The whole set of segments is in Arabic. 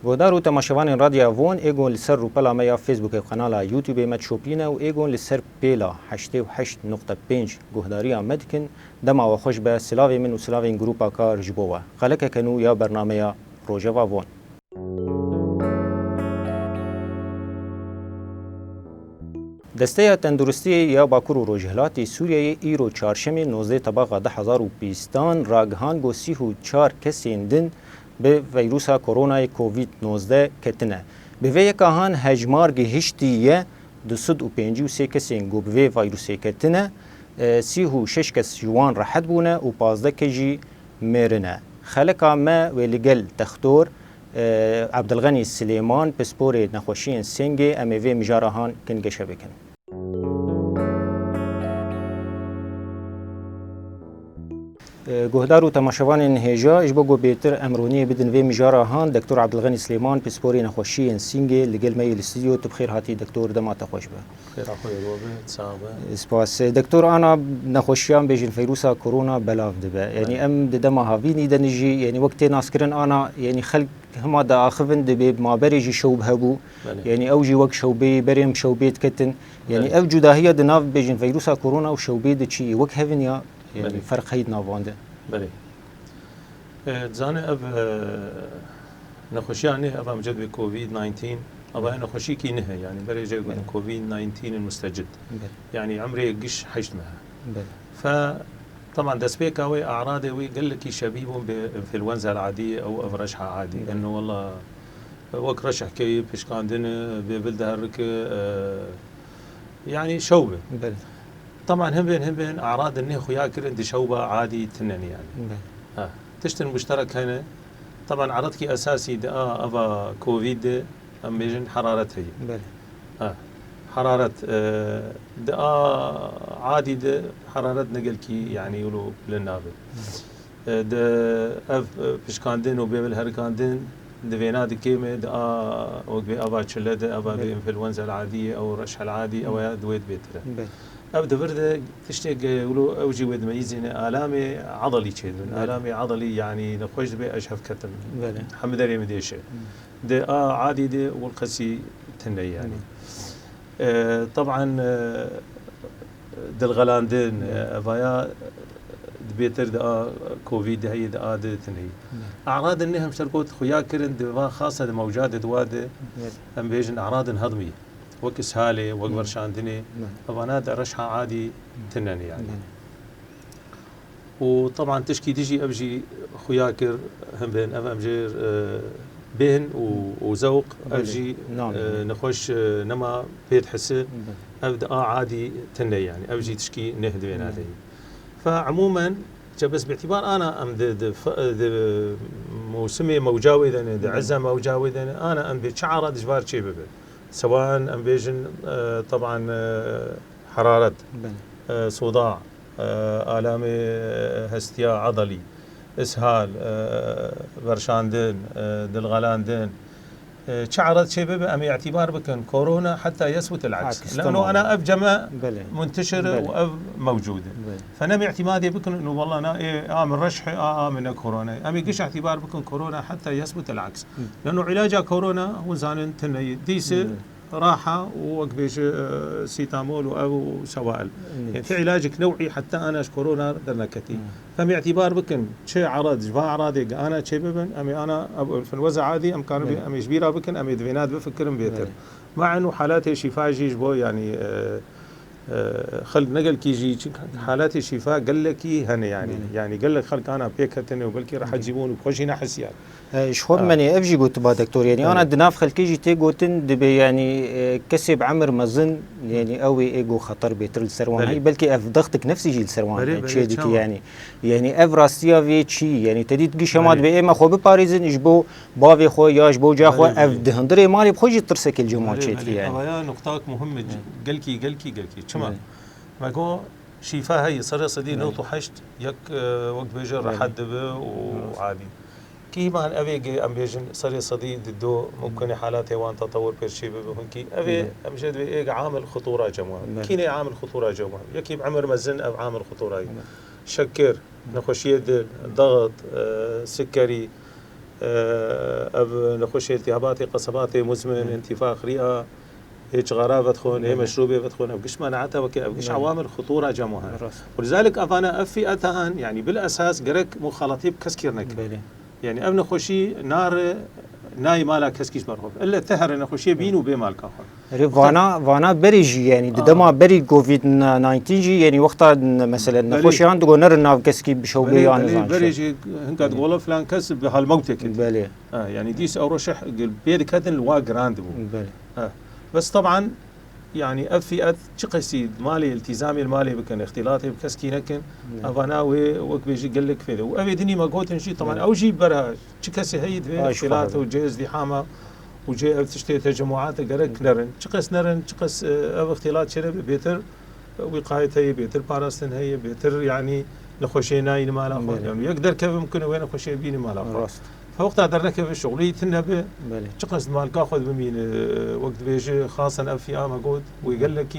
گودار و تماشاوان رادیو وون ایگون لسر رو پلا میا فیسبوک و قنالا یوتیوب مد شوپینه و ایگون لسر پیلا 88.5 گهداری آمد کن دما و خوش به سلاوی من و سلاوی این گروپا کار جبوه خلک کنو یا برنامه یا روژه و وون. دسته تندرستی یا باکور و روجهلاتی سوریه ایرو چهارشنبه 19 طبقه 10,020 راگهان گو 34 کسی اندن به ویروس کرونا کووید 19 کتنه. به وی کهان هجمار گهشتیه 253 کسی گو به ویروس کتنه 36 کس جوان راحت بونه و 15 کجی مرنه. خلقا ما ولگل تختور عبدالغنی سلیمان پسپور نخوشین سنگ امیوه مجارهان کنگشه بکن. گهدار و تماشاوان هجا اجبا گو بیتر امرونی بدن وی مجارهان دکتور عبدالغنی سلیمان پسپور نخوشین سنگ لگل می الاستودیو تبخیر هاتی دکتور دمات خوش به. خیر اخوی روبه صعبه. سپاس دکتور آنا نخوشیان بیشتر ویروس کرونا بلاف دبه یعنی ام دم هاوینی دنیجی یعنی وقتی ناسکرن آنا یعنی خلق هما دا آخفن دبی ما بريجي شوبه بو يعني أوجي وق شوبي بريم شوبيت كتن يعني أو جداهية دناف بيجن فيروس كورونا وشوبي دشي وق هفن يا يعني فرق هيد نافانده. بله. زانه أب نخوشيانه أب مجد بكوفيد 19 أبا نخوشي كي نه يعني بريجي يقولون كوفيد 19 المستجد. يعني عمري قش حجمها. طبعا دسبيك هو أعراضه ويقول لك شبيههم بإنفلونزا العادية أو أفرشحة عادي لأنه والله وك رشح كي بيشقاندن ببلده هرك يعني شوبة طبعا هم بين أعراض إنه خياكر إنت شوبة عادي تنني يعني تشتن مشترك هنا طبعا عرضك أساسي ده أفا كوفيد أم بيجن حرارته حرارة عادي ده حرارة نقل كي يعني يقولوا للنابل ده أف بشكاندين وبيبل هركاندين ده فيناد كيمة ده وقبي أبا تشلة ده أبا بإنفلونزا العادية أو رشح العادي أو دويت بيتره أب ده برده تشتاق يقولوا أوجي ود ميزين آلامي عضلي كذا آلامي عضلي يعني نخوش به أشهف كتم حمد الله مديشه ده عادي ده والقسي تني يعني طبعا دلغلاندين فيا بيتر دا كوفيد هي دا تنهي اعراض انهم شركوت خياكرن دوا خاصه موجاده دواد ام بيجن اعراض هضميه وكسهاله وقبرشاندني فانا رشحه عادي تنن يعني وطبعا تشكي تجي ابجي خياكر هم بين امجير بين وذوق أجي نخش نما بيت حسه أبدأ عادي تني يعني أبجي تشكي نهد بين هذه فعموما بس باعتبار أنا أم ذا موسمي موجاودا ذا عزة موجاودا أنا أم بشعر دجبار شيء ببل سواء أم بيجن طبعا حرارة صداع آلام هستيا عضلي اسهال برشاندن دلغلاندن شعرت شباب ام اعتبار بكن كورونا حتى يثبت العكس لانه انا اب جمع منتشر واب موجوده فانا اعتمادي بكن انه والله انا من رشح من كورونا ام يقش اعتبار بكن كورونا حتى يثبت العكس لانه علاج كورونا هو زانن تني ديس راحه وقبيش سيتامول او سوائل يعني في علاجك نوعي حتى انا كورونا درنا كتي فباعتبار بكن شيء عرض جفا اعراضي انا شيء ببن امي انا في الوزع عادي ام كان امي جبيره بكن امي دفينات بفكرن بيتر مع انه حالات شفاء جيجبو يعني خلق نقل كي جي حالات الشفاء قال لك هنا يعني قال لك خلق انا بيكتني وبلكي راح تجيبون بخشي نحس يعني شخور مني افجي قلت با دكتور يعني انا دناف خلكي جي تي قلتن دبي يعني كسب عمر مزن يعني قوي ايجو خطر بيتر السروان هي بلكي اف ضغطك نفسي جي السروان شي ديك يعني اف راستيا في شي يعني تديت جي شماد بي ما خو بباريزن اجبو بافي خو يا اجبو جا خو اف دهندري مالي بخوجي ترسك الجمعه شي يعني هيا نقطه مهمه قلكي تمام ما جو شفاء هي صار صدي نوطو حشت يك وقت بيجر حد وعادي كيما أبي أم بيجن صار صدي ضده ممكن حالات هوان تطور برشي بهنكي أبي أمجد بيجي عامل خطورة جموع كيني عامل خطورة جموع يكيب عمر مزن أو عامل خطورة شكر نخوشية ضغط سكري نخوشية التهابات قصبات مزمن انتفاخ رئة هيك غرابة تخون هي مشروبة بتخون أبقش مناعتها وأبقش عوامل خطورة جمعها ولذلك أفانا أفئتها يعني بالأساس قرك مخالطي بكسكيرنك يعني أبنا خوشي نار ناي مالا كسكيش مرغوب إلا تهر نخوشي بينو بمال كاخر فانا بريجي يعني دما بري كوفيد 19 جي يعني وقتها مثلا نخوشي عنده نر ناف كسكي بشوبي يعني بريجي هنك تقول فلان كسب بهالموتك بله يعني ديس أو رشح بيدك هذا الوا جراند بله بس طبعا يعني أفئت شقسي مالي التزامي المالي بكن اختلاطي بكسكي نكن أفانا وك بيجي قال لك فيه وأبي دني ما قلت نشي طبعا أو جي برا شكسي هيد في اختلاط وجي ازدحامة وجي تشتي تجمعات قالك نرن شقس نرن شقس اختلاط شرب بيتر وقاية هي بيتر باراستن هي بيتر يعني نخوشي ناين مالا يعني يقدر كيف ممكن وين نخوشي بيني مالا فوقتها درنا في شغلي تنبه شقص مال كاخذ بمين وقت بيجي خاصة في قود ويقول لك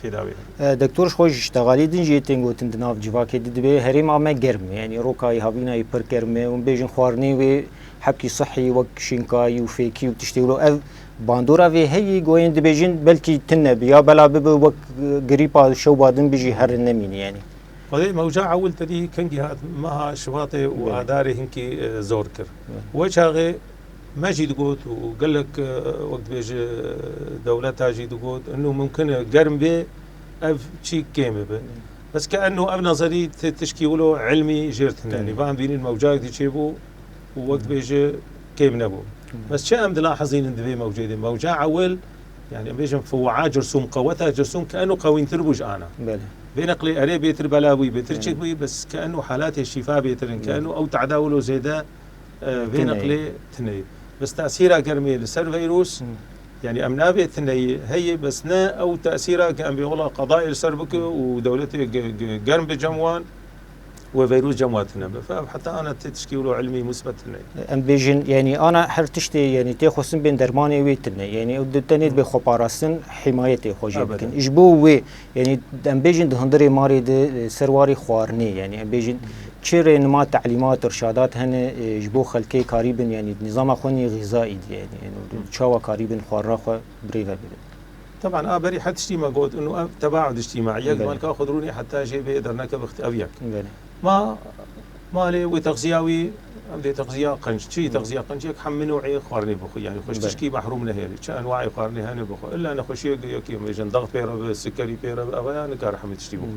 في داوي دكتور خوش اشتغالي دنجي تنجو تندناف جواكي دبي هريم ما جرم يعني روكاي هابينا يبر كرمه وبيجن خوارني وحبكي صحي وكشينكاي وفيكي وتشتغلوا اف باندورا في هي جوين دبيجن بلكي تنبي يا بلا بب وك قريبا شو بعدين بيجي هر النمين يعني هذه موجع أول تدي كان جهات معها شواطئ وعداري هنكي زوركر وجهه ما جيد قوت وقال لك وقت بيجي دولتها جيد قوت إنه ممكن قرم به أف شيء كيمه به بس كأنه أب نظري تشكيله علمي جيرتنا يعني فاهم بين الموجات يجيبوا ووقت بيجي كيم نبو بس شيء أم دلاحظين إن ذي موجودين موجع أول يعني بيجي فوعاء جرسوم قوتها جرسوم كأنه قوين تربوج أنا بنقلي أري بيتر بلاوي بيتر شكوي بس كأنه حالات الشفاء بيتر كأنه أو تعداوله زيادة بنقلي تني بس تأثيرها كرمي لسر فيروس يعني أمنا بيتني هي بس نا أو تأثيرها كأن بيقولها قضايا السربك ودولتي قرم بجموان وفيروس جمواتنا فحتى أنا تشكيله علمي مثبت أم بيجن يعني أنا حرتشتي يعني تأخذ بين درماني ويتنا يعني ودتني بخبارسن حمايتي خوجي لكن إجبو وي يعني أم بيجن دهندري ماري ده سرواري خوارني يعني أم بيجن شير إنما تعليمات إرشادات هن إجبو خلكي قريبا يعني نظام خوني غذائي يعني شوا قريبا خوارا خو بريفا طبعا بري حتى شتي ما قلت إنه تباعد اجتماعي يقبل كأخذروني حتى شيء بيقدرنا كبخت أبيك ما مالي وتغذياوي عندي تغذية قنش شيء تغذية قنش يكحم نوعي خوارني بخو يعني خوش تشكي محروم نهيري شان أنواع خوارني هني بخو إلا أنا خوش يكيم يجن ضغط بيرة بالسكري بيرة أبايا نكار حمد تشتي بخو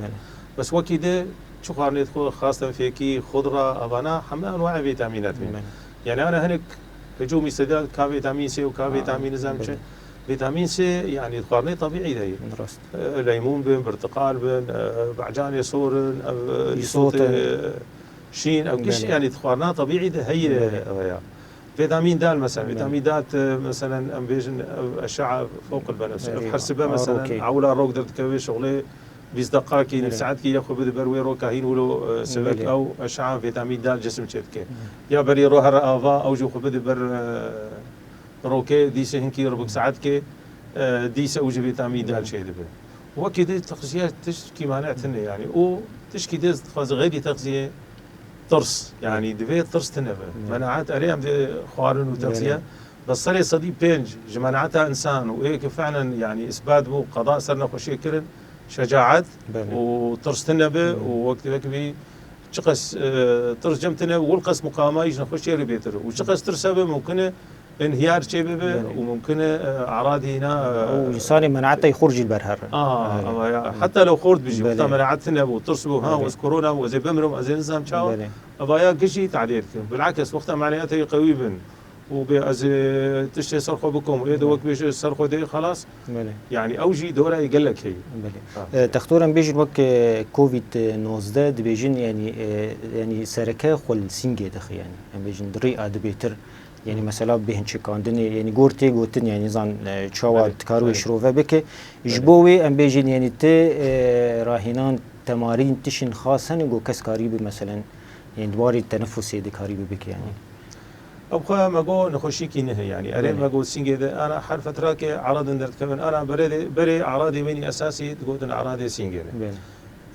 بس وكيده شو خوارني تخو خاصة فيكي خضرة أبانا حمد أنواع فيتامينات من يعني أنا هنك هجومي سداد كافيتامين سي وكافيتامين زامشة فيتامين سي يعني خوارني طبيعي ذي ليمون بن برتقال بن بعجان يسور يصوت شين او كش يعني خوارنا طبيعي ده هي فيتامين د مثلا فيتامين د مثلا ام فيجن اشعه فوق البنفسجي بحسبها مثلا عولا روك درت كوي شغله 20 دقائق كي ساعات كي ياخذ بده بروي روكا هين ولو سبك او اشعه فيتامين د جسم تشتكي يا بري روح رافا او جو خبد بر روكي ديسه هنكي ربك ساعات كي ديسه اوجي فيتامين د شيء دبه وكده تغذيه تشكي معناتها يعني او تشكي دز غير تغذيه طرس يعني دفي طرس تنبه مناعات اريام دي خوارن وتغذيه بس صار صديق بينج جماعتها انسان وهيك فعلا يعني اثبات بو قضاء صرنا خوشي كرن شجاعات وطرس تنبه ووقت بكبي شقس طرس جمتنا والقس مقامه يجي نخش ريبيتر وشقس ترسبه ممكن انهيار شبه وممكن اعراض هنا وإنسان مناعته يخرج البرهر حتى لو خرج بيجي وقت مناعتنا وترسبوا ها وذكرونا وزي بمرم وزي نظام شاو ابايا كشي تعديل بالعكس وقت معناته قوي بن وبأز تشتي صرخوا بكم وإذا وقت بيجي صرخوا دي خلاص يعني أوجي دورة يقول لك هي تختورن بيجي وقت كوفيد 19 بيجين يعني سركة خل سينجي دخ يعني بيجين دريقة دبيتر يعني مثلا بهن شكاندني يعني قورتي قوتن يعني زان شوا تكارو يشروفه بك جبوي ام بيجين يعني تي راهنان تمارين تشن خاصة نقول كس قريب مثلا يعني دواري التنفس يدي قريب بك يعني أبغى ما قول نخشي كينه يعني أريد ما قول سينجي ده أنا حرف فترة كأعراض ندرت كمان أنا بري أعراضي مني أساسي تقول إن أعراضي سينجي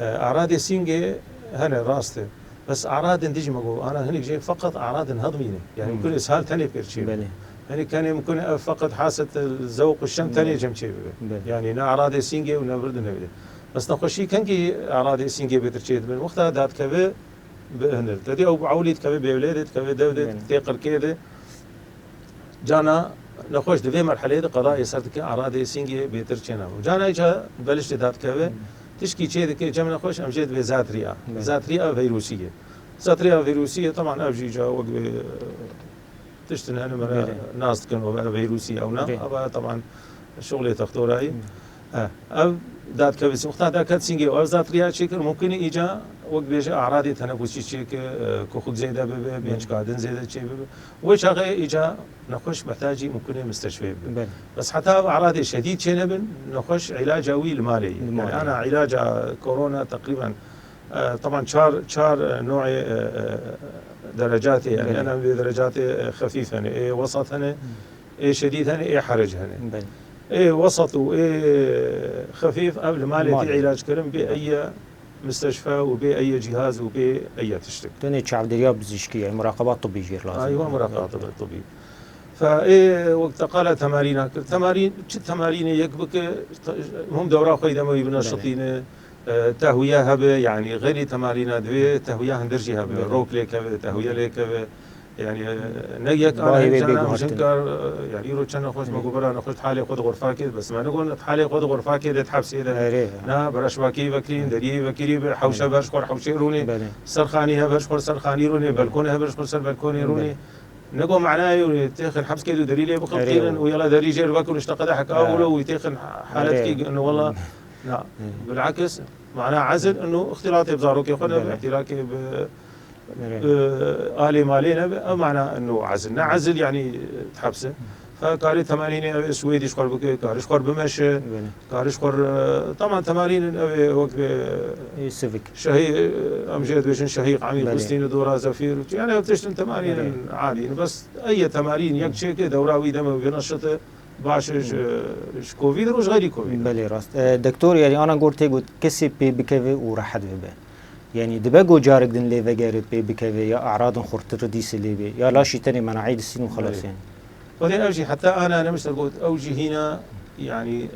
أعراضي سينجي هنا راسته بس اعراض ديجي مقول انا هني جاي فقط اعراض هضميه يعني ممكن اسهال ثاني بيرشي يعني كان ممكن فقط حاسه الذوق والشم ثاني جمشي يعني نا اعراض سينجي ونا برد نبدا بس نخشي كان اعراض سينجي بترشيد من وقتها دات كبه بهنر تدي او عوليت كبه بولادت كبه دودت تيقر كده جانا نخش دفي مرحله قضاء صارت اعراض سينجي بترشينا جانا اجا بلشت دات كبه تشكي شيء كي جمنا خوش امجد بذات رئه ذات رئه فيروسيه ذات رئه فيروسيه طبعا ابجي جا وقت تشتنا انا ناس كانوا فيروسي او نا طبعا شغله تختوراي او دات كبس وقتها داكت سينجي او ذات رئه شكل ممكن اجا وقت بيجي اعراض تنفسي شيء كوخك زياده بينش قاعدين زياده شيء وش هغه اجا نخش محتاجي ممكن مستشفى بس حتى اعراض شديد شنبن نخش علاج المالي يعني انا علاج كورونا تقريبا طبعا شار نوع درجاتي يعني انا بدرجات خفيفه يعني ايه وسط هنا ايه شديد هنا ايه حرج هنا ايه وسط وايه خفيف قبل مالي علاج كرم باي مستشفى وبأي جهاز وبأي تشتك. تاني شعب درياب بزيشكي يعني مراقبات طبية غير لازم. أيوة مراقبات طبية. فإيه وقت قال تمارين يكبك هم دورة خيدة ما يبنشطين تهوية هبة يعني غير تمارين دوية تهوية هندرجي هبة روك ليك هبة تهوية ليك هبة يعني نجيك أنا مشكر يعني يرو كنا خوش مقبرة نخش حالي خود غرفة كده بس ما نقول حالي خود غرفة كده تحبس إذا نا برش باكي بكرين دري بكري بحوشة برشخور حوشة روني سرخاني برشخور سرخاني روني بلكوني برشخور سر بلكوني روني نقول معناه يتخن حبس كده دري لي بخل خيرا ويلا دري جير باكل اشتقد حك أولو ويتخن حالتك إنه والله لا بالعكس معناه عزل إنه اختلاطي بزاروك يخنا اختلاطي آلي مالينا معنى أنه عزلنا عزل يعني تحبسه فكاري تمارين سويدي شخور بك كاري شخور بمشي كاري شخور طبعا تمارين وقت سيفيك شهي أمجد بيشن شهيق عميق بسلين دورة زفير يعني بتشتن تمارين عادي بس أي تمارين يكشي كده دوراوي دم بينشط باش كوفيد روش غير كوفيد بله راست دكتور يعني أنا قلت كسي بكذا وراح ببان يعني دباجو جارك دن ليفا جارد بكذا يا أعراض خرطر ديس اللي يا لا شيء تاني مناعيد السين وخلاص يعني. وهذا أوجي حتى أنا مش قلت أوجي هنا يعني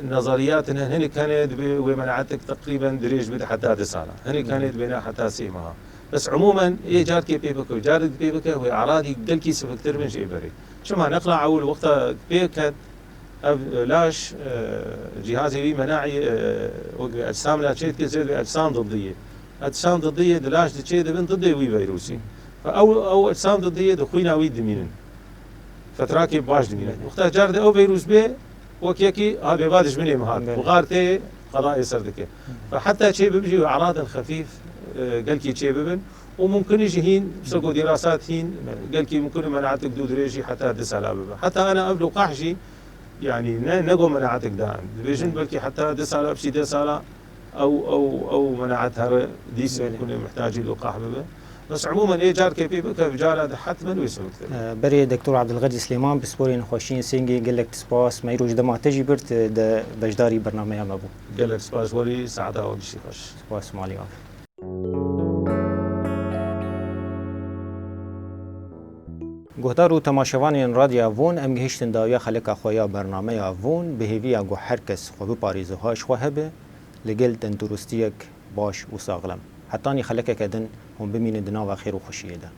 نظرياتنا هنا كانت ومناعتك تقريبا دريج بدا حتى هذا سنة هنا كانت بنا حتى سيمها بس عموما إيه جارك بيبك وجارك بيبك هو أعراض يقدر كيس فكتير من شيء بري شو ما نقلع أول وقت بيكت لاش جهازي مناعي أجسام لا شيء كذا أجسام ضدية أجسام ضدية دلاش تشي دبن ضدي وي فيروسي فأو أجسام ضدية دخوينا وي دمينن فتراكي باش دمينن وقتها جارد أو فيروس بي وكيكي هذا بيبادش مني مهاد وغارتي قضاء يسردك فحتى شيء بيجي أعراض خفيف قال كي شيء ببن وممكن يجي هين بسقوا دراسات هين قال كي ممكن مناعتك دود ريجي حتى دسالة ببن حتى أنا قبل وقاحشي يعني نقو مناعتك دائم بيجن بلكي حتى دسالة بشي دسالة أو مناعتها ديس يكون محتاج لقاح به بس عموما إيه جار كيفي بك جار هذا حتما ويسوي كثير. بري دكتور عبد الغني سليمان بسبورين خوشين سينجي قال لك سباس ما يروج دما تجي برت ده بجداري برنامج ما بو. قال لك سباس ولي سعادة وبشي خوش. سباس مالي عارف. گهدارو تماشاوانین رادیو وون ام گهشتن داویا خلق خویا برنامه وون بهوی اگو هر کس خو پاریزه هاش خو هبه لگل تندرستیک باش و ساغلم حتی نی خلق کدن هم بمین دنا و خیر و خوشیه ده